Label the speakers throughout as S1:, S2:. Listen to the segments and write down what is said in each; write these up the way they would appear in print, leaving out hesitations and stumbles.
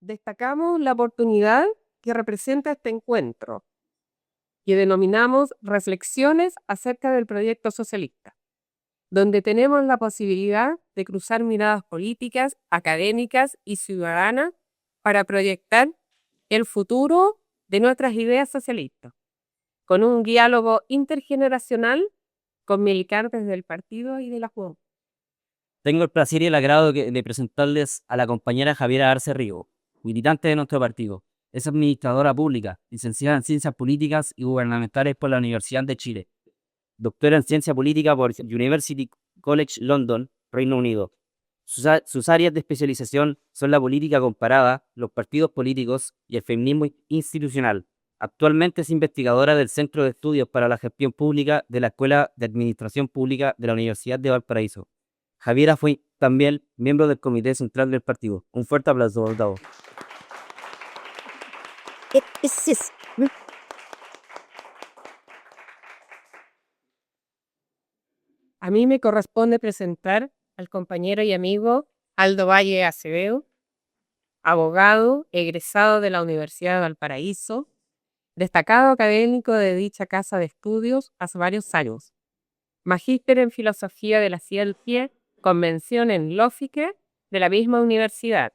S1: Destacamos la oportunidad que representa este encuentro, que denominamos Reflexiones acerca del proyecto socialista, donde tenemos la posibilidad de cruzar miradas políticas, académicas y ciudadanas para proyectar el futuro de nuestras ideas socialistas, con un diálogo intergeneracional con militantes del partido y de la juventud.
S2: Tengo el placer y el agrado de presentarles a la compañera Javiera Arce Rigo, militante de nuestro partido. Es administradora pública, licenciada en Ciencias Políticas y Gubernamentales por la Universidad de Chile, doctora en Ciencia Política por University College London, Reino Unido. Sus áreas de especialización son la política comparada, los partidos políticos y el feminismo institucional. Actualmente es investigadora del Centro de Estudios para la Gestión Pública de la Escuela de Administración Pública de la Universidad de Valparaíso. Javiera fue también miembro del Comité Central del partido. Un fuerte aplauso, Gustavo.
S1: A mí me corresponde presentar al compañero y amigo Aldo Valle Acevedo, abogado, egresado de la Universidad de Valparaíso, destacado académico de dicha casa de estudios hace varios años, magíster en Filosofía de la Ciencia, con mención en Lógica de la misma universidad,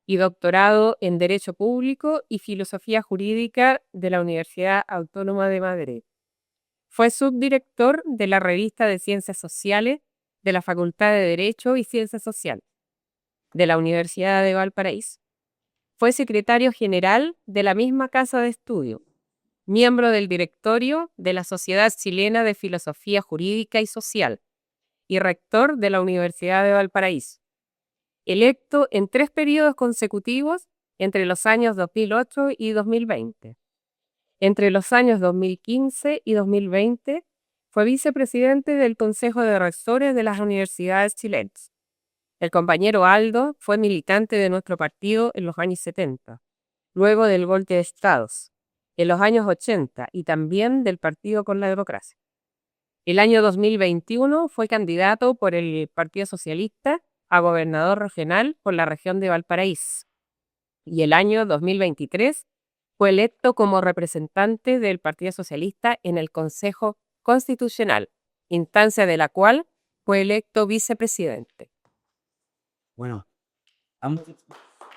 S1: y doctorado en Derecho Público y Filosofía Jurídica de la Universidad Autónoma de Madrid. Fue subdirector de la Revista de Ciencias Sociales de la Facultad de Derecho y Ciencias Sociales de la Universidad de Valparaíso. Fue secretario general de la misma casa de estudio, miembro del directorio de la Sociedad Chilena de Filosofía Jurídica y Social y rector de la Universidad de Valparaíso. Electo en 3 periodos consecutivos entre los años 2008 y 2020. Entre los años 2015 y 2020 fue vicepresidente del Consejo de Rectores de las Universidades chilenas. El compañero Aldo fue militante de nuestro partido en los años 70, luego del golpe de Estados, en los años 80 y también del Partido por la Democracia. El año 2021 fue candidato por el Partido Socialista a gobernador regional por la región de Valparaíso. Y el año 2023 fue electo como representante del Partido Socialista en el Consejo Constitucional, instancia de la cual fue electo vicepresidente.
S2: Bueno,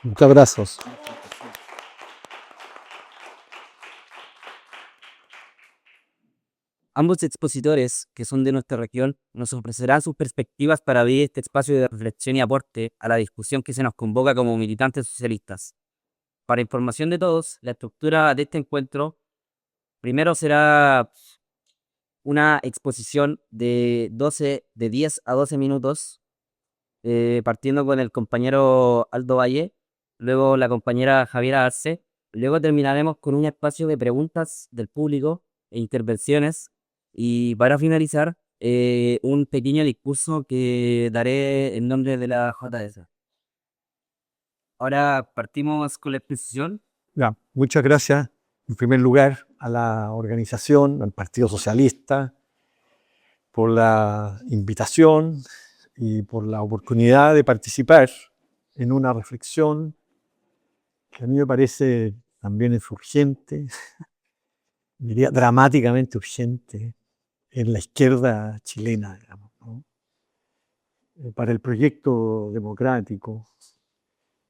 S3: Muchos abrazos.
S2: ambos expositores, que son de nuestra región, nos ofrecerán sus perspectivas para abrir este espacio de reflexión y aporte a la discusión que se nos convoca como militantes socialistas. Para información de todos, la estructura de este encuentro primero será una exposición de 10 a 12 minutos, partiendo con el compañero Aldo Valle, luego la compañera Javiera Arce, luego terminaremos con un espacio de preguntas del público e intervenciones, y para finalizar, un pequeño discurso que daré en nombre de la JS. Ahora partimos con la exposición.
S3: Ya, muchas gracias, en primer lugar, a la organización, al Partido Socialista, por la invitación y por la oportunidad de participar en una reflexión que a mí me parece también es urgente, diría dramáticamente urgente, en la izquierda chilena, digamos, ¿no? Para el proyecto democrático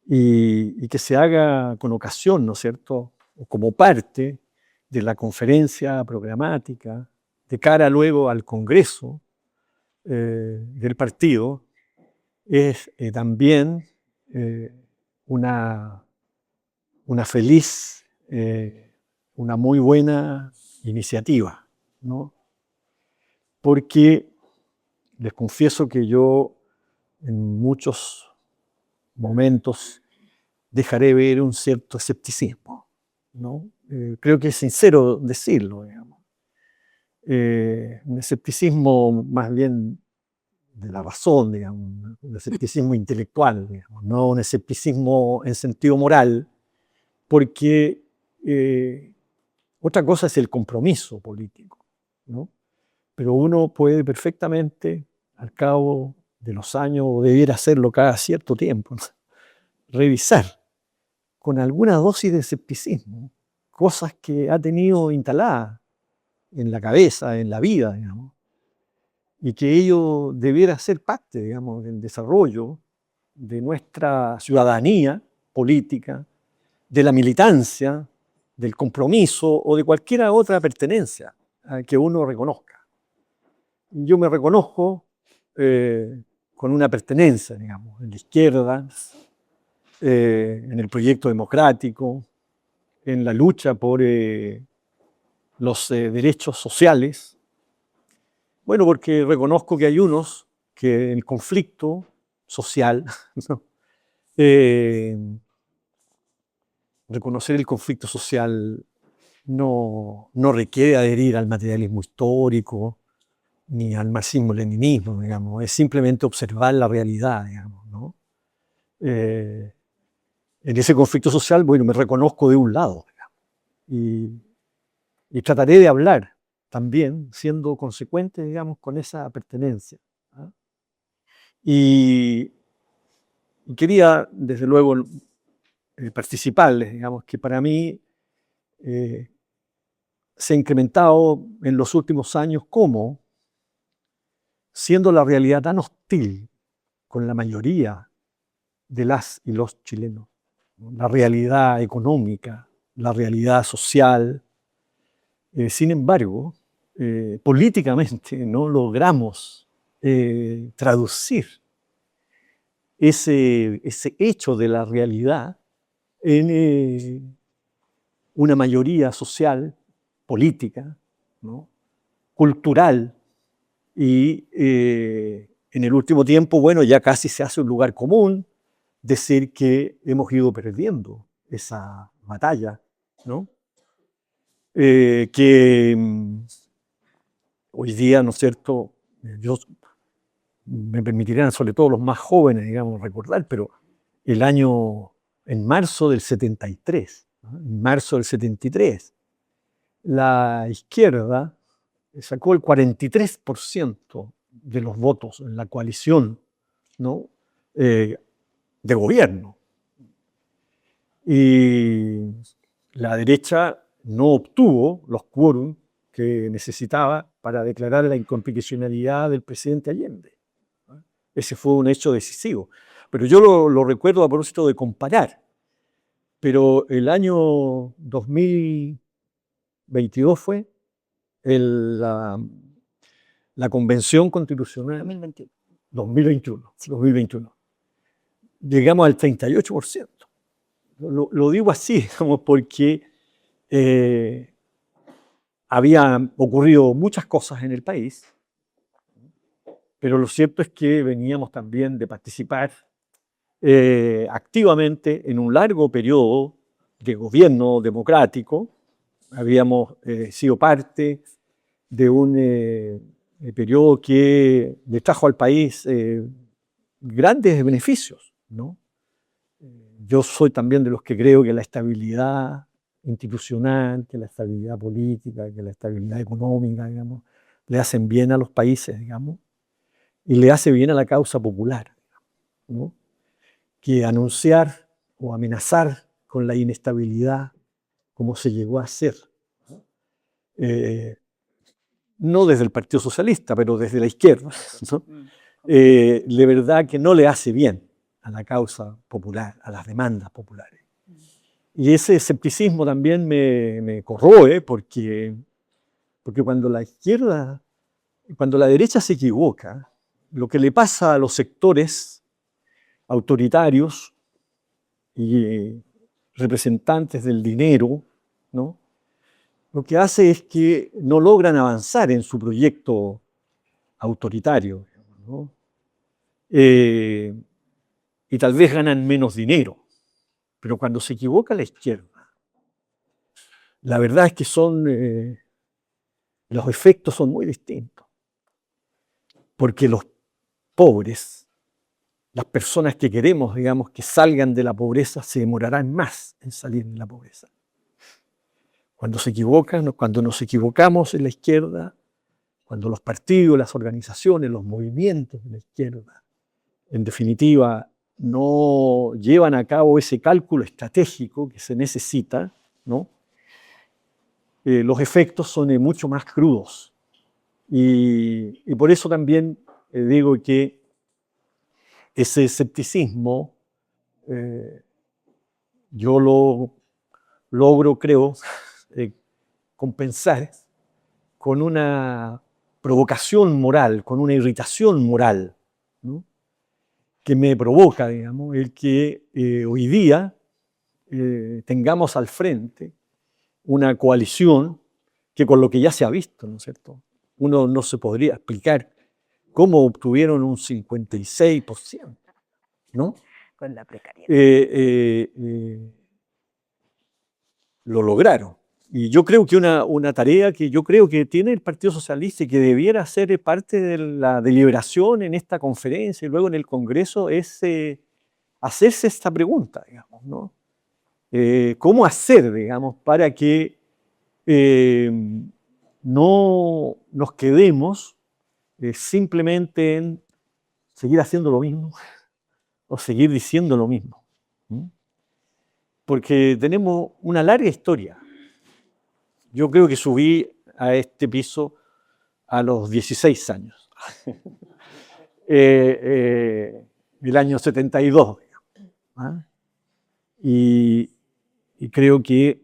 S3: y que se haga con ocasión, ¿no es cierto?, o como parte de la conferencia programática de cara luego al Congreso del partido, es también una feliz, una muy buena iniciativa, ¿no? Porque les confieso que yo en muchos momentos dejaré ver un cierto escepticismo, ¿no? Creo que es sincero decirlo, digamos. Un escepticismo más bien de la razón, digamos, un escepticismo intelectual, digamos, no un escepticismo en sentido moral, porque otra cosa es el compromiso político, ¿no? Pero uno puede perfectamente, al cabo de los años, o debiera hacerlo cada cierto tiempo, ¿no?, revisar con alguna dosis de escepticismo, cosas que ha tenido instaladas en la cabeza, en la vida, digamos, y que ello debiera ser parte, digamos, del desarrollo de nuestra ciudadanía política, de la militancia, del compromiso o de cualquier otra pertenencia que uno reconozca. Yo me reconozco con una pertenencia, digamos, en la izquierda, en el proyecto democrático, en la lucha por los derechos sociales. Bueno, porque reconozco que hay unos que el conflicto social, ¿no? Reconocer el conflicto social no requiere adherir al materialismo histórico ni al marxismo-leninismo, digamos, es simplemente observar la realidad, digamos, ¿no? En ese conflicto social, bueno, me reconozco de un lado, digamos, y trataré de hablar también siendo consecuente, digamos, con esa pertenencia, ¿ah? Y quería, desde luego, participarles, digamos, que para mí se ha incrementado en los últimos años cómo, siendo la realidad tan hostil con la mayoría de las y los chilenos, ¿no? La realidad económica, la realidad social, sin embargo, políticamente no logramos traducir ese hecho de la realidad en una mayoría social, política, ¿no? Cultural, y en el último tiempo, bueno, ya casi se hace un lugar común decir que hemos ido perdiendo esa batalla, ¿no? Hoy día, ¿no es cierto?, me permitirán, sobre todo los más jóvenes, digamos, recordar, pero en marzo del 73, ¿no? En marzo del 73, la izquierda sacó el 43% de los votos en la coalición, ¿no? De gobierno. Y la derecha no obtuvo los quórum que necesitaba para declarar la inconstitucionalidad del presidente Allende. Ese fue un hecho decisivo. Pero yo lo recuerdo a propósito de comparar. Pero el año 2022 fue la convención constitucional. 2021. 2021. Llegamos al 38%. Lo digo así, digamos, porque habían ocurrido muchas cosas en el país, pero lo cierto es que veníamos también de participar activamente en un largo periodo de gobierno democrático. Habíamos sido parte de un periodo que le trajo al país grandes beneficios, ¿no? Yo soy también de los que creo que la estabilidad institucional, que la estabilidad política, que la estabilidad económica, digamos, le hacen bien a los países, digamos, y le hace bien a la causa popular, ¿no? Que anunciar o amenazar con la inestabilidad, como se llegó a hacer, no desde el Partido Socialista, pero desde la izquierda, ¿no? De verdad que no le hace bien a la causa popular, a las demandas populares. Y ese escepticismo también me corroe, porque cuando la derecha se equivoca, lo que le pasa a los sectores autoritarios y representantes del dinero, ¿no? Lo que hace es que no logran avanzar en su proyecto autoritario, ¿no? Y tal vez ganan menos dinero. Pero cuando se equivoca la izquierda, la verdad es que los efectos son muy distintos. Porque los pobres, las personas que queremos, digamos, que salgan de la pobreza, se demorarán más en salir de la pobreza. Cuando se equivocan, cuando nos equivocamos en la izquierda, cuando los partidos, las organizaciones, los movimientos de la izquierda, en definitiva, no llevan a cabo ese cálculo estratégico que se necesita, ¿no? Los efectos son mucho más crudos. Y por eso también digo que ese escepticismo yo lo logro, creo, compensar con una provocación moral, con una irritación moral, ¿no? Que me provoca, digamos, el que hoy día tengamos al frente una coalición que con lo que ya se ha visto, ¿no es cierto? Uno no se podría explicar cómo obtuvieron un 56%, ¿no?
S1: Con la precariedad.
S3: Lo lograron. Y yo creo que una tarea que yo creo que tiene el Partido Socialista y que debiera ser parte de la deliberación en esta conferencia y luego en el Congreso es hacerse esta pregunta, digamos, ¿no? ¿Cómo hacer, digamos, para que no nos quedemos simplemente en seguir haciendo lo mismo o seguir diciendo lo mismo? ¿Mm? Porque tenemos una larga historia. Yo creo que subí a este piso a los 16 años, el año 72, digamos, ¿ah? Y creo que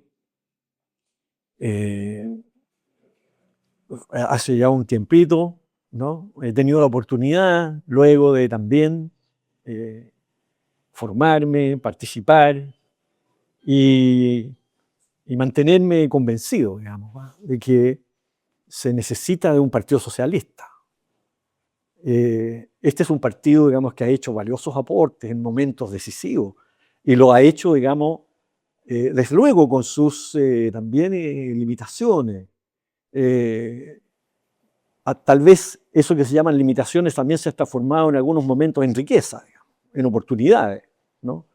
S3: hace ya un tiempito, ¿no? He tenido la oportunidad, luego de también formarme, participar y mantenerme convencido, digamos, ¿va? De que se necesita de un partido socialista. Este es un partido, digamos, que ha hecho valiosos aportes en momentos decisivos y lo ha hecho, digamos, desde luego con sus también limitaciones. Tal vez eso que se llaman limitaciones también se ha transformado en algunos momentos en riqueza, digamos, en oportunidades, ¿no?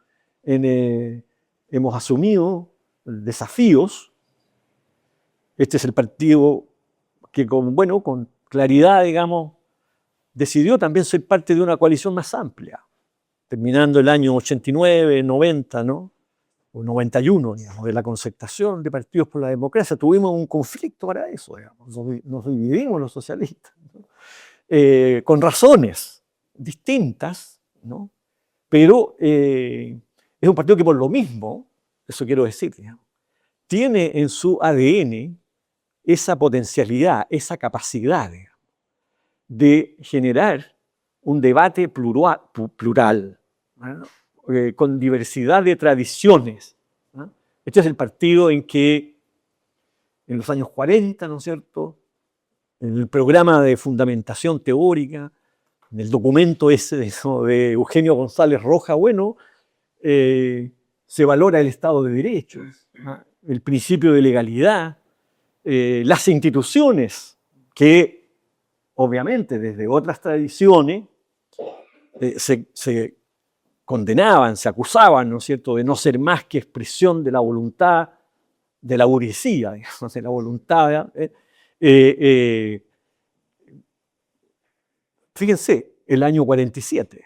S3: Hemos asumido desafíos. Este es el partido que con claridad, digamos, decidió también ser parte de una coalición más amplia, terminando el año 89, 90, ¿no? O 91, digamos, de la concertación de partidos por la democracia. Tuvimos un conflicto para eso, digamos. Nos dividimos los socialistas, ¿no? Con razones distintas, ¿no? Pero es un partido que por lo mismo, eso quiero decir, digamos, tiene en su ADN esa potencialidad, esa capacidad, digamos, de generar un debate plural, ¿no? Con diversidad de tradiciones, ¿no? Este es el partido en que en los años 40, ¿no es cierto?, en el programa de fundamentación teórica, en el documento ese de Eugenio González Roja, se valora el Estado de Derecho, ¿no? El principio de legalidad, las instituciones que obviamente desde otras tradiciones se condenaban, se acusaban, ¿no es cierto?, de no ser más que expresión de la voluntad de la burguesía, digamos, de la voluntad. Fíjense, el año 47.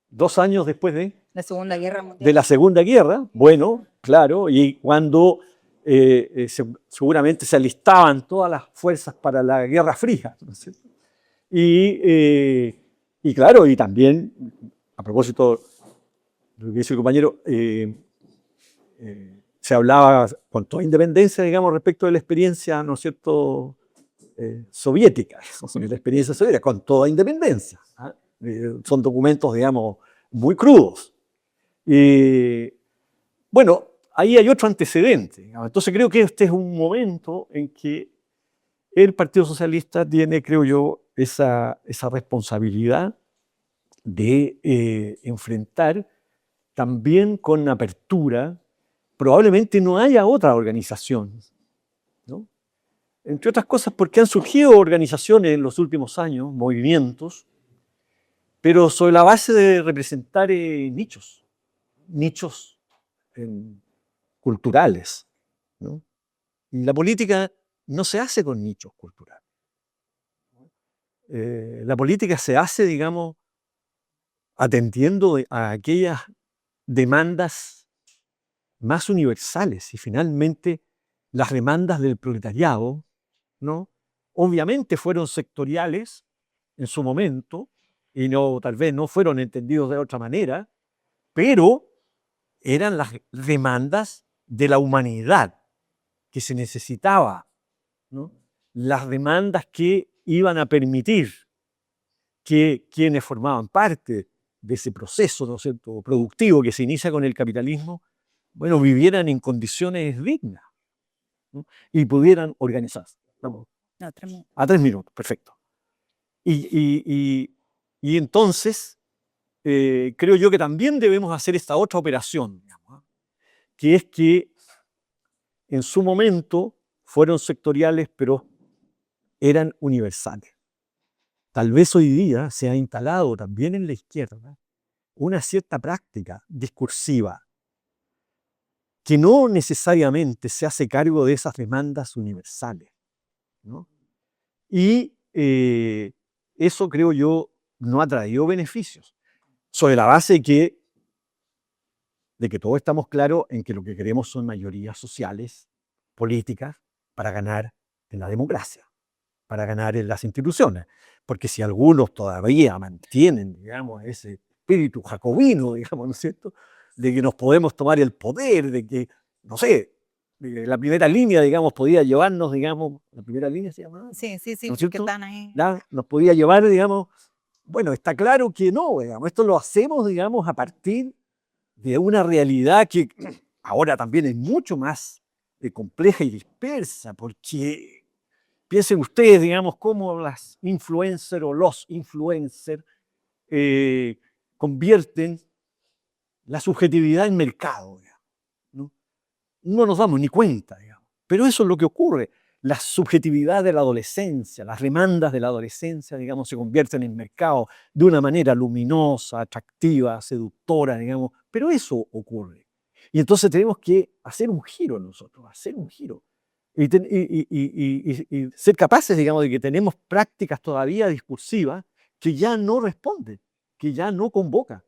S3: 2 años después de
S1: La Segunda Guerra Mundial.
S3: de la Segunda Guerra, bueno, claro, y cuando seguramente se alistaban todas las fuerzas para la Guerra Fría, ¿no es cierto? Y claro, y también, a propósito de lo que dice el compañero, se hablaba con toda independencia, digamos, respecto de la experiencia, ¿no es cierto?, soviética, la experiencia soviética, con toda independencia, ¿ah? Son documentos, digamos, muy crudos. Bueno, ahí hay otro antecedente, digamos. Entonces creo que este es un momento en que el Partido Socialista tiene, creo yo, esa responsabilidad de enfrentar también con apertura. Probablemente no haya otra organización, ¿no? Entre otras cosas porque han surgido organizaciones en los últimos años, movimientos, pero sobre la base de representar nichos culturales, ¿no? Y la política no se hace con nichos culturales. La política se hace, digamos, atendiendo a aquellas demandas más universales y finalmente las demandas del proletariado, ¿no? Obviamente fueron sectoriales en su momento y tal vez no fueron entendidos de otra manera, pero eran las demandas de la humanidad que se necesitaba, ¿no? Las demandas que iban a permitir que quienes formaban parte de ese proceso, ¿no es cierto?, productivo que se inicia con el capitalismo, bueno, vivieran en condiciones dignas, ¿no? Y pudieran organizarse. Vamos.
S4: No, 3 minutos.
S3: A 3 minutos, perfecto. Y entonces, creo yo que también debemos hacer esta otra operación, digamos, que es que en su momento fueron sectoriales, pero eran universales. Tal vez hoy día se ha instalado también en la izquierda una cierta práctica discursiva que no necesariamente se hace cargo de esas demandas universales, ¿no? Y eso, creo yo, no ha traído beneficios, sobre la base de que todos estamos claros en que lo que queremos son mayorías sociales, políticas, para ganar en la democracia, para ganar en las instituciones. Porque si algunos todavía mantienen, digamos, ese espíritu jacobino, digamos, ¿no es cierto?, de que nos podemos tomar el poder, de que, no sé, la primera línea, digamos, podía llevarnos, digamos, la primera línea se llamaba,
S4: Sí,
S3: ¿no es
S4: que
S3: cierto?,
S4: están ahí.
S3: ¿ya? Nos podía llevar, digamos, bueno, está claro que no, digamos, esto lo hacemos, digamos, a partir de una realidad que ahora también es mucho más compleja y dispersa, porque piensen ustedes, digamos, cómo las influencers o los influencers convierten la subjetividad en mercado, digamos, ¿no? No nos damos ni cuenta, digamos. Pero eso es lo que ocurre. La subjetividad de la adolescencia, las demandas de la adolescencia, digamos, se convierten en mercado de una manera luminosa, atractiva, seductora, digamos. Pero eso ocurre. Y entonces tenemos que hacer un giro nosotros, hacer un giro. Y ser capaces, digamos, de que tenemos prácticas todavía discursivas que ya no responden, que ya no convocan.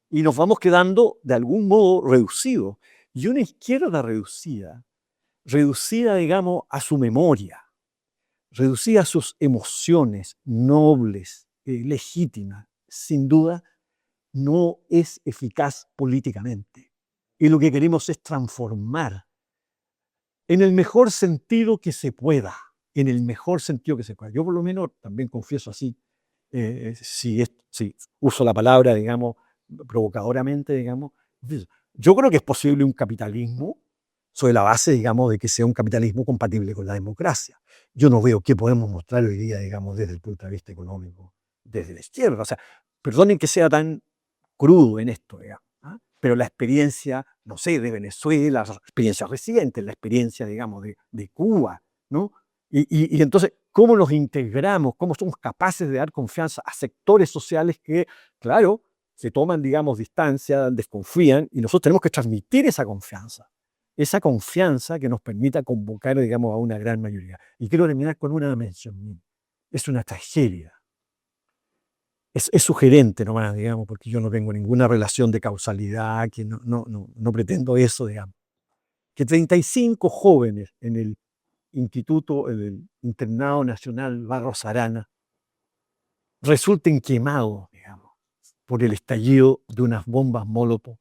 S3: Y nos vamos quedando de algún modo reducidos. Y una izquierda reducida, digamos, a su memoria, reducida a sus emociones nobles, legítimas, sin duda, no es eficaz políticamente. Y lo que queremos es transformar en el mejor sentido que se pueda, en el mejor sentido que se pueda. Yo por lo menos también confieso así, si uso la palabra, digamos, provocadoramente, digamos, yo creo que es posible un capitalismo sobre la base, digamos, de que sea un capitalismo compatible con la democracia. Yo no veo qué podemos mostrar hoy día, digamos, desde el punto de vista económico, desde la izquierda. O sea, perdonen que sea tan crudo en esto, digamos, ¿ah? Pero la experiencia, no sé, de Venezuela, la experiencia reciente, la experiencia, digamos, de Cuba, ¿no? Y entonces, ¿cómo nos integramos? ¿Cómo somos capaces de dar confianza a sectores sociales que, claro, se toman, digamos, distancia, desconfían, y nosotros tenemos que transmitir esa confianza que nos permita convocar, digamos, a una gran mayoría? Y quiero terminar con una mención. Es una tragedia. Es sugerente nomás, digamos, porque yo no tengo ninguna relación de causalidad, que no pretendo eso, digamos. Que 35 jóvenes en el instituto, en el Internado Nacional Barros Arana, resulten quemados, digamos, por el estallido de unas bombas Molotov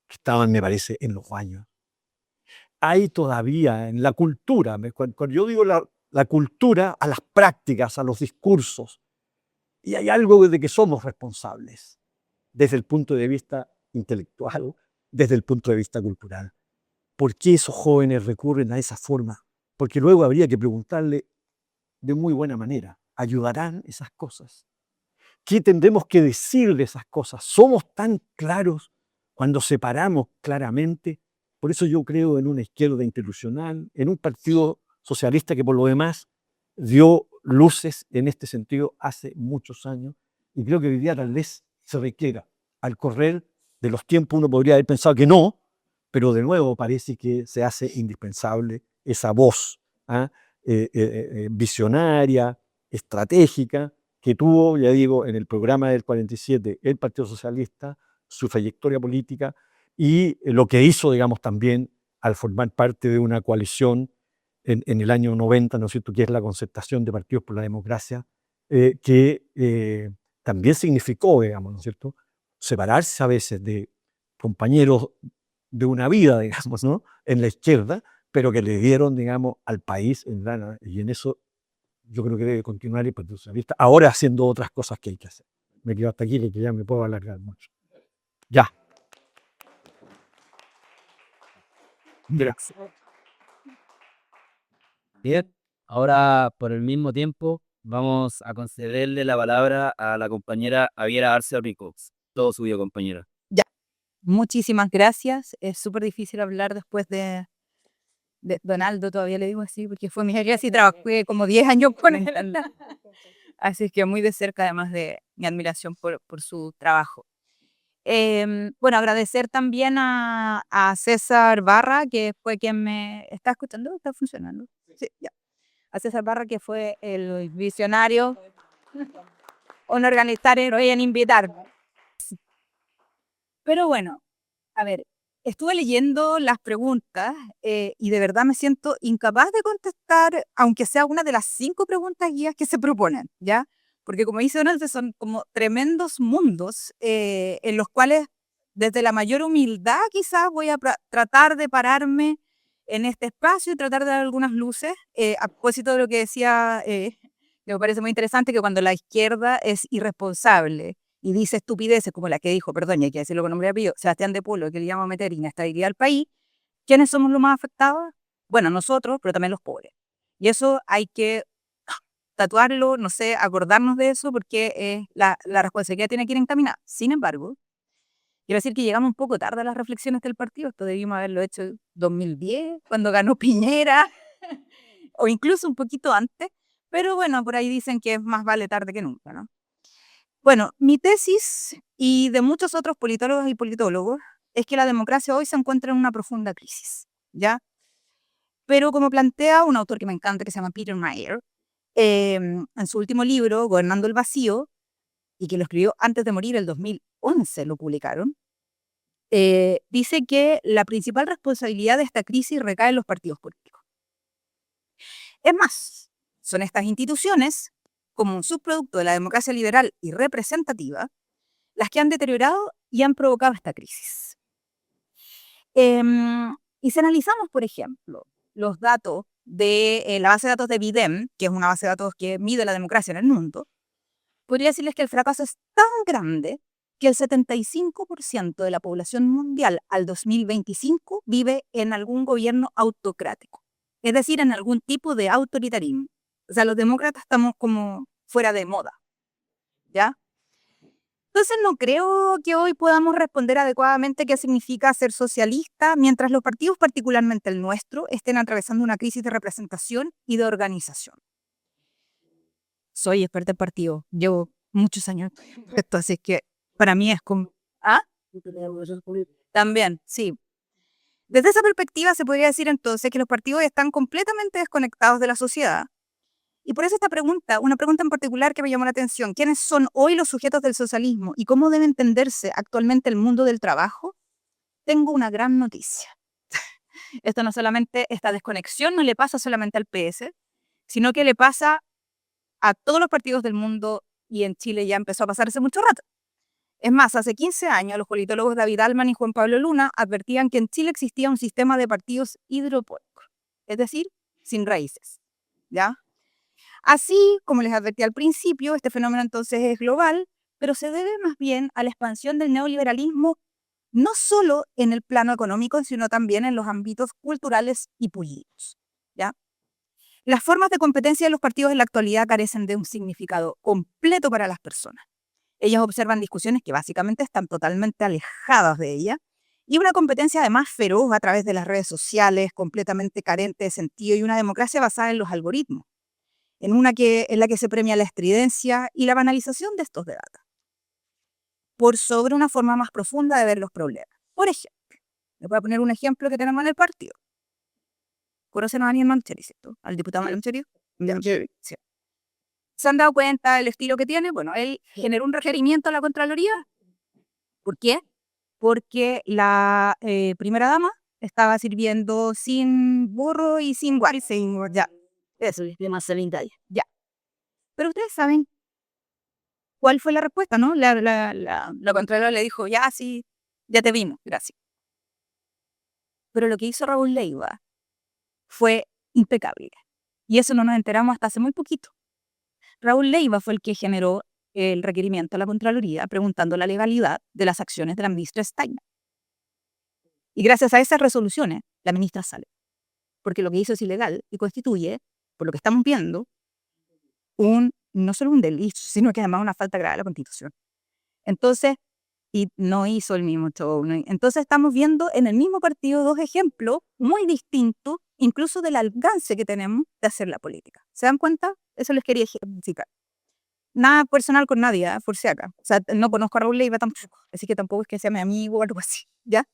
S3: que estaban, me parece, en los baños. Hay todavía en la cultura, cuando yo digo la cultura, a las prácticas, a los discursos, y hay algo de que somos responsables, desde el punto de vista intelectual, desde el punto de vista cultural. ¿Por qué esos jóvenes recurren a esa forma? Porque luego habría que preguntarle de muy buena manera, ¿ayudarán esas cosas? ¿Qué tendremos que decir de esas cosas? ¿Somos tan claros cuando separamos claramente? Por eso yo creo en una izquierda institucional, en un partido socialista que por lo demás dio luces en este sentido hace muchos años, y creo que hoy día tal vez se requiera. Al correr de los tiempos uno podría haber pensado que no, pero de nuevo parece que se hace indispensable esa voz, ¿ah? Visionaria, estratégica, que tuvo, ya digo, en el programa del 47 el Partido Socialista, su trayectoria política y lo que hizo, digamos, también al formar parte de una coalición en el año 90, ¿no es cierto?, que es la Concertación de Partidos por la Democracia, que también significó, digamos, ¿no es cierto?, separarse a veces de compañeros de una vida, digamos, ¿no?, en la izquierda, pero que le dieron, digamos, al país y en eso yo creo que debe continuar el Partido Socialista, ahora haciendo otras cosas que hay que hacer. Me quedo hasta aquí, que ya me puedo alargar mucho. Ya. Gracias.
S2: Bien, ahora por el mismo tiempo vamos a concederle la palabra a la compañera Javiera Arce Rico. Todo suyo, compañera.
S4: Ya, muchísimas gracias. Es súper difícil hablar después de Donaldo, todavía le digo así, porque fue mi jefe y trabajé como 10 años con él. Así que muy de cerca, además de mi admiración por su trabajo. Bueno, agradecer también a César Barra, que fue quien me... ¿Está escuchando? ¿Está funcionando? Sí, ya. A César Barra, que fue el visionario, en organizar y en invitarme. Pero bueno, a ver, estuve leyendo las preguntas y de verdad me siento incapaz de contestar, aunque sea una de las 5 preguntas guías que se proponen, ¿ya? Porque como dice Donald, son como tremendos mundos en los cuales desde la mayor humildad quizás voy a tratar de pararme en este espacio y tratar de dar algunas luces. A propósito de lo que decía, me parece muy interesante que cuando la izquierda es irresponsable y dice estupideces como la que dijo, perdón, y hay que decirlo con nombre y apellido, Sebastián de Polo, que le llama a meter inestabilidad al país, ¿quiénes somos los más afectados? Bueno, nosotros, pero también los pobres. Y eso hay que tatuarlo, no sé, acordarnos de eso, porque la responsabilidad tiene que ir encaminada. Sin embargo, quiero decir que llegamos un poco tarde a las reflexiones del partido. Esto debimos haberlo hecho en 2010, cuando ganó Piñera, o incluso un poquito antes. Pero bueno, por ahí dicen que más vale tarde que nunca, ¿no? Bueno, mi tesis y de muchos otros politólogos y politólogos es que la democracia hoy se encuentra en una profunda crisis, ¿ya? Pero como plantea un autor que me encanta, que se llama Peter Mayer, en su último libro, Gobernando el Vacío, y que lo escribió antes de morir, el 2011 lo publicaron, dice que la principal responsabilidad de esta crisis recae en los partidos políticos. Es más, son estas instituciones, como un subproducto de la democracia liberal y representativa, las que han deteriorado y han provocado esta crisis. Y si analizamos, por ejemplo, los datos de la base de datos de BIDEM, que es una base de datos que mide la democracia en el mundo, podría decirles que el fracaso es tan grande que el 75% de la población mundial al 2025 vive en algún gobierno autocrático, es decir, en algún tipo de autoritarismo. O sea, los demócratas estamos como fuera de moda, ¿ya? Entonces no creo que hoy podamos responder adecuadamente qué significa ser socialista mientras los partidos, particularmente el nuestro, estén atravesando una crisis de representación y de organización. Soy experta en partido, llevo muchos años en esto, así que para mí es como... ¿Ah? También, sí. Desde esa perspectiva se podría decir entonces que los partidos están completamente desconectados de la sociedad. Y por eso esta pregunta, una pregunta en particular que me llamó la atención, ¿quiénes son hoy los sujetos del socialismo y cómo debe entenderse actualmente el mundo del trabajo? Tengo una gran noticia. Esto no solamente, esta desconexión no le pasa solamente al PS, sino que le pasa a todos los partidos del mundo y en Chile ya empezó a pasar hace mucho rato. Es más, hace 15 años los politólogos David Alman y Juan Pablo Luna advertían que en Chile existía un sistema de partidos hidropónicos, es decir, sin raíces, ¿ya? Así, como les advertí al principio, este fenómeno entonces es global, pero se debe más bien a la expansión del neoliberalismo no solo en el plano económico, sino también en los ámbitos culturales y políticos, ¿ya? Las formas de competencia de los partidos en la actualidad carecen de un significado completo para las personas. Ellas observan discusiones que básicamente están totalmente alejadas de ella y una competencia además feroz a través de las redes sociales, completamente carente de sentido y una democracia basada en los algoritmos, en la que se premia la estridencia y la banalización de estos debates, por sobre una forma más profunda de ver los problemas. Por ejemplo, les voy a poner un ejemplo que tenemos en el partido. ¿Conocen a Daniel Mancheri, cierto? ¿Al diputado Mancheri? Sí. ¿Se han dado cuenta del estilo que tiene? Bueno, él generó un requerimiento a la Contraloría. ¿Por qué? Porque la primera dama estaba sirviendo sin burro y sin guardia. Ya, eso es de más ya. Pero ustedes saben cuál fue la respuesta, ¿no? La Contralora le dijo, ya, sí, ya te vimos, gracias. Pero lo que hizo Raúl Leiva fue impecable. Y eso no nos enteramos hasta hace muy poquito. Raúl Leiva fue el que generó el requerimiento a la Contraloría preguntando la legalidad de las acciones de la ministra Steiner. Y gracias a esas resoluciones, la ministra sale. Porque lo que hizo es ilegal y constituye, por lo que estamos viendo, no solo un delito, sino que además una falta grave a la Constitución. Entonces, y no hizo el mismo show. Entonces estamos viendo en el mismo partido dos ejemplos muy distintos, incluso del alcance que tenemos de hacer la política. ¿Se dan cuenta? Eso les quería explicar. Nada personal con nadie, por si acá. O sea, no conozco a Raúl Leiva tampoco, así que tampoco es que sea mi amigo o algo así, ¿ya?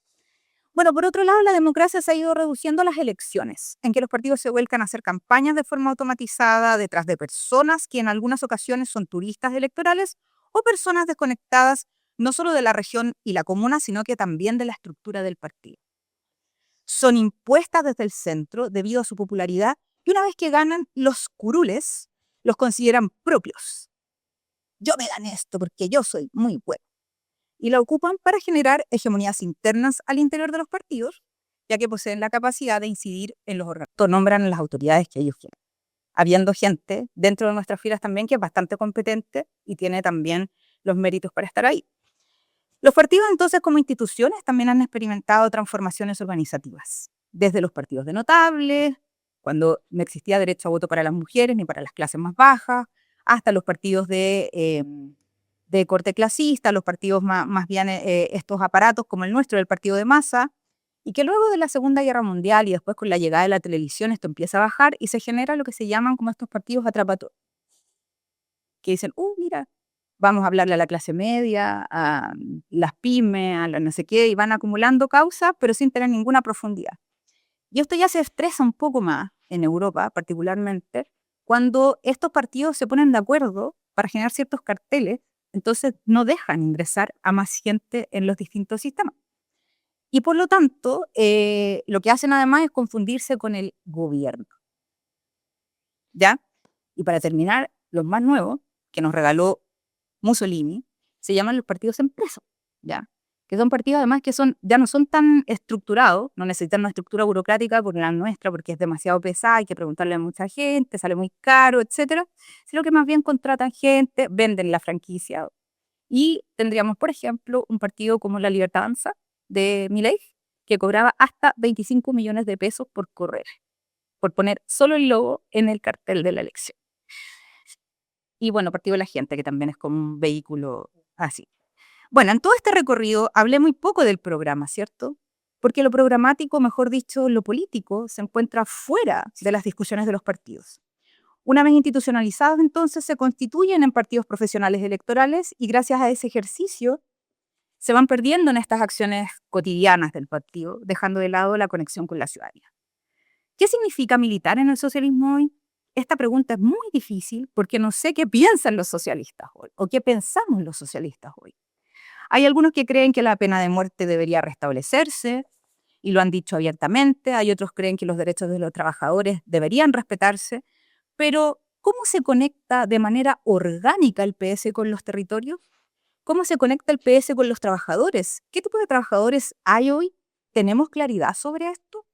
S4: Bueno, por otro lado, la democracia se ha ido reduciendo a las elecciones, en que los partidos se vuelcan a hacer campañas de forma automatizada detrás de personas que en algunas ocasiones son turistas electorales o personas desconectadas no solo de la región y la comuna, sino que también de la estructura del partido. Son impuestas desde el centro debido a su popularidad y una vez que ganan, los curules los consideran propios. Yo me gané esto porque yo soy muy bueno. Y la ocupan para generar hegemonías internas al interior de los partidos, ya que poseen la capacidad de incidir en los órganos. Nombran a las autoridades que ellos quieren. Habiendo gente dentro de nuestras filas también que es bastante competente y tiene también los méritos para estar ahí. Los partidos entonces como instituciones también han experimentado transformaciones organizativas, desde los partidos de notables, cuando no existía derecho a voto para las mujeres ni para las clases más bajas, hasta los partidos de corte clasista, los partidos más bien estos aparatos como el nuestro, el partido de masa, y que luego de la Segunda Guerra Mundial y después con la llegada de la televisión esto empieza a bajar y se genera lo que se llaman como estos partidos atrapatodos, que dicen, mira, vamos a hablarle a la clase media, a las pymes, a la no sé qué, y van acumulando causas, pero sin tener ninguna profundidad. Y esto ya se estresa un poco más en Europa, particularmente, cuando estos partidos se ponen de acuerdo para generar ciertos carteles, entonces no dejan ingresar a más gente en los distintos sistemas. Y por lo tanto, lo que hacen además es confundirse con el gobierno. ¿Ya? Y para terminar, los más nuevos, que nos regaló Mussolini, se llaman los partidos empresas, ¿ya? Que son partidos además que ya no son tan estructurados, no necesitan una estructura burocrática como la nuestra, porque es demasiado pesada, hay que preguntarle a mucha gente, sale muy caro, etcétera, sino que más bien contratan gente, venden la franquicia. Y tendríamos, por ejemplo, un partido como La Libertad Avanza de Milei, que cobraba hasta 25 millones de pesos por correr, por poner solo el logo en el cartel de la elección. Y bueno, Partido de la Gente, que también es como un vehículo así. Bueno, en todo este recorrido hablé muy poco del programa, ¿cierto? Porque lo programático, mejor dicho, lo político, se encuentra fuera de las discusiones de los partidos. Una vez institucionalizados, entonces, se constituyen en partidos profesionales electorales y gracias a ese ejercicio se van perdiendo en estas acciones cotidianas del partido, dejando de lado la conexión con la ciudadanía. ¿Qué significa militar en el socialismo hoy? Esta pregunta es muy difícil porque no sé qué piensan los socialistas hoy o qué pensamos los socialistas hoy. Hay algunos que creen que la pena de muerte debería restablecerse y lo han dicho abiertamente. Hay otros que creen que los derechos de los trabajadores deberían respetarse. Pero, ¿cómo se conecta de manera orgánica el PS con los territorios? ¿Cómo se conecta el PS con los trabajadores? ¿Qué tipo de trabajadores hay hoy? ¿Tenemos claridad sobre esto?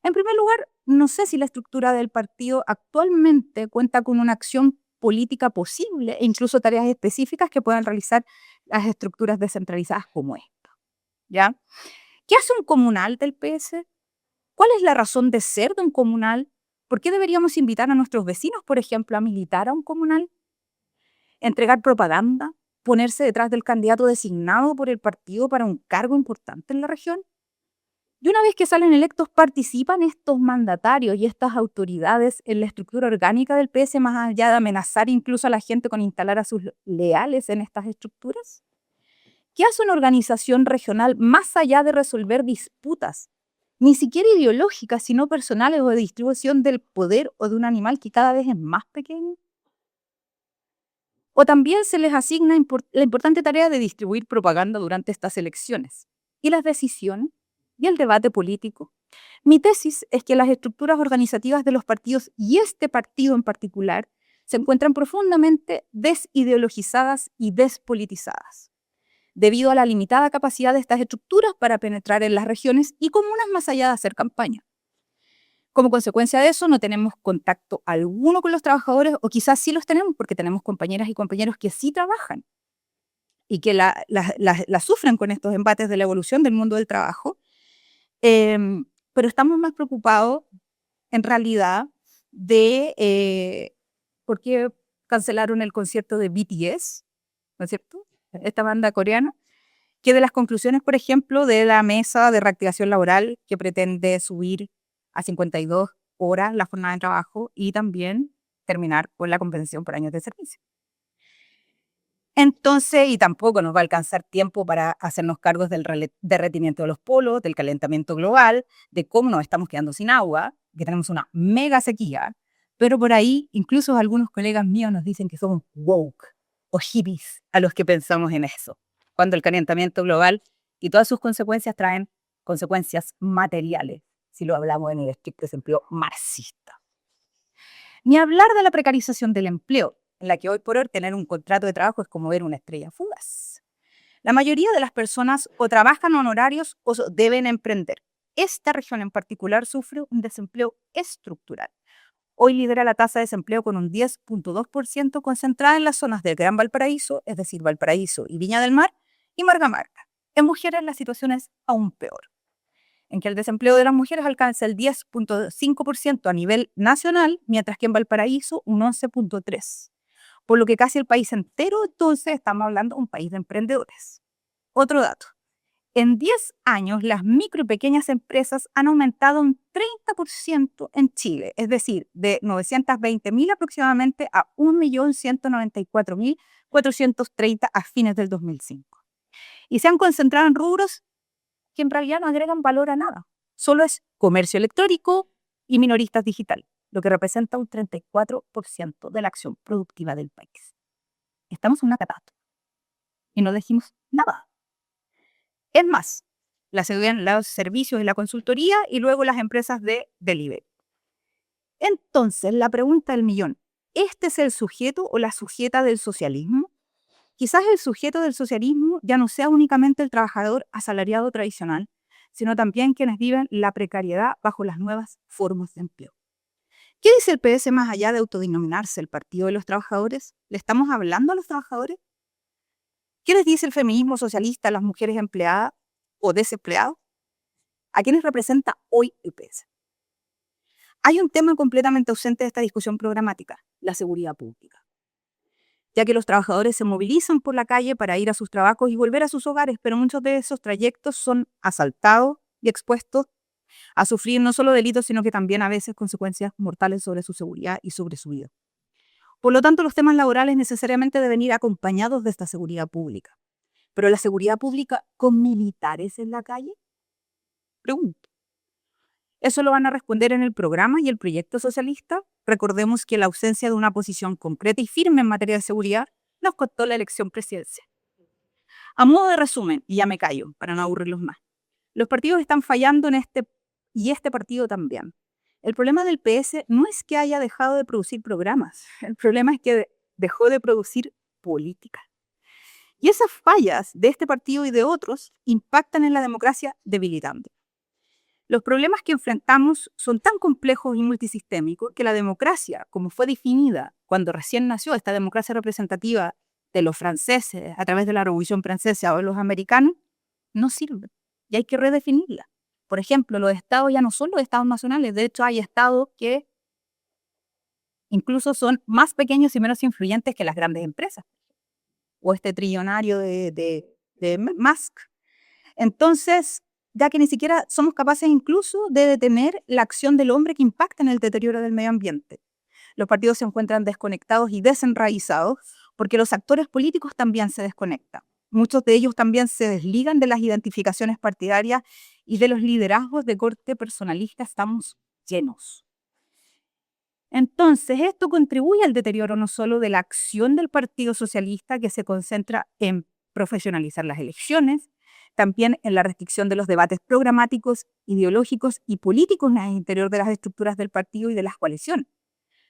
S4: En primer lugar, no sé si la estructura del partido actualmente cuenta con una acción política posible e incluso tareas específicas que puedan realizar las estructuras descentralizadas como esta, ¿ya? ¿Qué hace un comunal del PS? ¿Cuál es la razón de ser de un comunal? ¿Por qué deberíamos invitar a nuestros vecinos, por ejemplo, a militar a un comunal? ¿Entregar propaganda? ¿Ponerse detrás del candidato designado por el partido para un cargo importante en la región? Y una vez que salen electos, ¿participan estos mandatarios y estas autoridades en la estructura orgánica del PS más allá de amenazar incluso a la gente con instalar a sus leales en estas estructuras? ¿Qué hace una organización regional más allá de resolver disputas, ni siquiera ideológicas, sino personales o de distribución del poder o de un animal que cada vez es más pequeño? O también se les asigna la importante tarea de distribuir propaganda durante estas elecciones. Y las decisiones y el debate político. Mi tesis es que las estructuras organizativas de los partidos y este partido en particular se encuentran profundamente desideologizadas y despolitizadas, debido a la limitada capacidad de estas estructuras para penetrar en las regiones y comunas más allá de hacer campaña. Como consecuencia de eso, no tenemos contacto alguno con los trabajadores, o quizás sí los tenemos porque tenemos compañeras y compañeros que sí trabajan y que la sufren con estos embates de la evolución del mundo del trabajo, pero estamos más preocupados, en realidad, de por qué cancelaron el concierto de BTS, ¿no es cierto? Esta banda coreana, que de las conclusiones, por ejemplo, de la mesa de reactivación laboral que pretende subir a 52 horas la jornada de trabajo y también terminar con la compensación por años de servicio. Entonces, y tampoco nos va a alcanzar tiempo para hacernos cargos del derretimiento de los polos, del calentamiento global, de cómo nos estamos quedando sin agua, que tenemos una mega sequía, pero por ahí incluso algunos colegas míos nos dicen que somos woke o hippies a los que pensamos en eso, cuando el calentamiento global y todas sus consecuencias traen consecuencias materiales, si lo hablamos en el estricto sentido marxista. Ni hablar de la precarización del empleo, en la que hoy por hoy tener un contrato de trabajo es como ver una estrella fugaz. La mayoría de las personas o trabajan honorarios o deben emprender. Esta región en particular sufre un desempleo estructural. Hoy lidera la tasa de desempleo con un 10.2% concentrada en las zonas del Gran Valparaíso, es decir, Valparaíso y Viña del Mar, y Marga Marga. En mujeres la situación es aún peor, en que el desempleo de las mujeres alcanza el 10.5% a nivel nacional, mientras que en Valparaíso un 11.3%. Por lo que casi el país entero, entonces, estamos hablando de un país de emprendedores. Otro dato. En 10 años, las micro y pequeñas empresas han aumentado un 30% en Chile, es decir, de 920.000 aproximadamente a 1.194.430 a fines del 2005. Y se han concentrado en rubros que en realidad no agregan valor a nada. Solo es comercio electrónico y minoristas digital, lo que representa un 34% de la acción productiva del país. Estamos en una catástrofe y no decimos nada. Es más, la seguridad, los servicios y la consultoría y luego las empresas de delivery. Entonces, la pregunta del millón, ¿este es el sujeto o la sujeta del socialismo? Quizás el sujeto del socialismo ya no sea únicamente el trabajador asalariado tradicional, sino también quienes viven la precariedad bajo las nuevas formas de empleo. ¿Qué dice el PS más allá de autodenominarse el Partido de los Trabajadores? ¿Le estamos hablando a los trabajadores? ¿Qué les dice el feminismo socialista a las mujeres empleadas o desempleadas? ¿A quiénes representa hoy el PS? Hay un tema completamente ausente de esta discusión programática, la seguridad pública, ya que los trabajadores se movilizan por la calle para ir a sus trabajos y volver a sus hogares, pero muchos de esos trayectos son asaltados y expuestos a sufrir no solo delitos, sino que también a veces consecuencias mortales sobre su seguridad y sobre su vida. Por lo tanto, los temas laborales necesariamente deben ir acompañados de esta seguridad pública. ¿Pero la seguridad pública con militares en la calle? Pregunto. Eso lo van a responder en el programa y el proyecto socialista. Recordemos que la ausencia de una posición concreta y firme en materia de seguridad nos costó la elección presidencial. A modo de resumen, y ya me callo para no aburrirlos más, los partidos están fallando en y este partido también. El problema del PS no es que haya dejado de producir programas, el problema es que dejó de producir política. Y esas fallas de este partido y de otros impactan en la democracia debilitando. Los problemas que enfrentamos son tan complejos y multisistémicos que la democracia, como fue definida cuando recién nació esta democracia representativa de los franceses a través de la Revolución Francesa o de los americanos, no sirve y hay que redefinirla. Por ejemplo, los estados ya no son los estados nacionales, de hecho hay estados que incluso son más pequeños y menos influyentes que las grandes empresas, o este trillonario de Musk. Entonces, ya que ni siquiera somos capaces incluso de detener la acción del hombre que impacta en el deterioro del medio ambiente. Los partidos se encuentran desconectados y desenraizados porque los actores políticos también se desconectan. Muchos de ellos también se desligan de las identificaciones partidarias y de los liderazgos de corte personalista estamos llenos. Entonces, esto contribuye al deterioro no solo de la acción del Partido Socialista, que se concentra en profesionalizar las elecciones, también en la restricción de los debates programáticos, ideológicos y políticos en el interior de las estructuras del partido y de las coaliciones.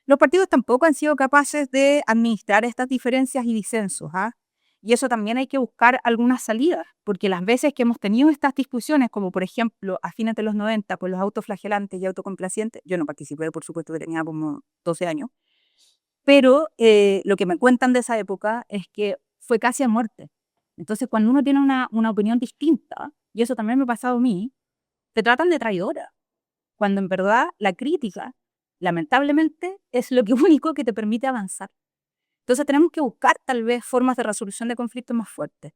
S4: Los partidos tampoco han sido capaces de administrar estas diferencias y disensos, ¿ah? Y eso también hay que buscar algunas salidas, porque las veces que hemos tenido estas discusiones, como por ejemplo a fines de los 90, por los autoflagelantes y autocomplacientes, yo no participé, por supuesto, que tenía como 12 años, pero lo que me cuentan de esa época es que fue casi a muerte. Entonces, cuando uno tiene una opinión distinta, y eso también me ha pasado a mí, te tratan de traidora, cuando en verdad la crítica, lamentablemente, es lo único que te permite avanzar. Entonces tenemos que buscar tal vez formas de resolución de conflictos más fuertes.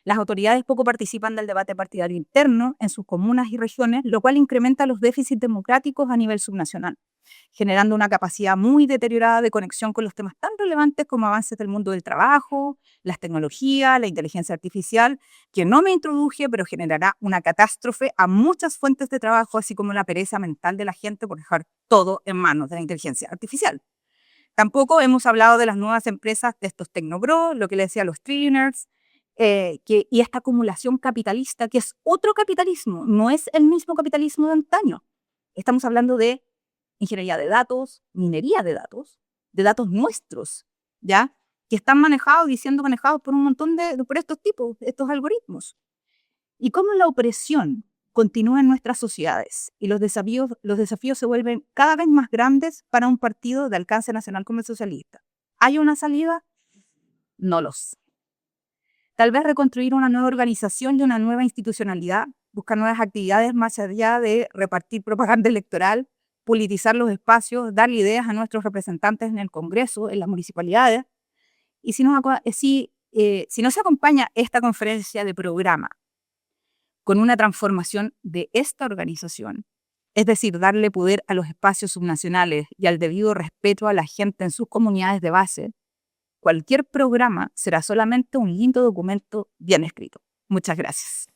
S4: Las autoridades poco participan del debate partidario interno en sus comunas y regiones, lo cual incrementa los déficits democráticos a nivel subnacional, generando una capacidad muy deteriorada de conexión con los temas tan relevantes como avances del mundo del trabajo, las tecnologías, la inteligencia artificial, que no me introduje, pero generará una catástrofe a muchas fuentes de trabajo, así como la pereza mental de la gente por dejar todo en manos de la inteligencia artificial. Tampoco hemos hablado de las nuevas empresas de estos tecnobros, lo que le decía a los trillions, y esta acumulación capitalista, que es otro capitalismo, no es el mismo capitalismo de antaño. Estamos hablando de ingeniería de datos, minería de datos nuestros, ¿ya? Que están manejados y siendo manejados por un montón por estos tipos, estos algoritmos. Y cómo la opresión continúa en nuestras sociedades y los desafíos se vuelven cada vez más grandes para un partido de alcance nacional como el socialista. ¿Hay una salida? No lo sé. Tal vez reconstruir una nueva organización y una nueva institucionalidad, buscar nuevas actividades más allá de repartir propaganda electoral, politizar los espacios, darle ideas a nuestros representantes en el Congreso, en las municipalidades. Y si no se acompaña esta conferencia de programa con una transformación de esta organización, es decir, darle poder a los espacios subnacionales y al debido respeto a la gente en sus comunidades de base, cualquier programa será solamente un lindo documento bien escrito. Muchas gracias.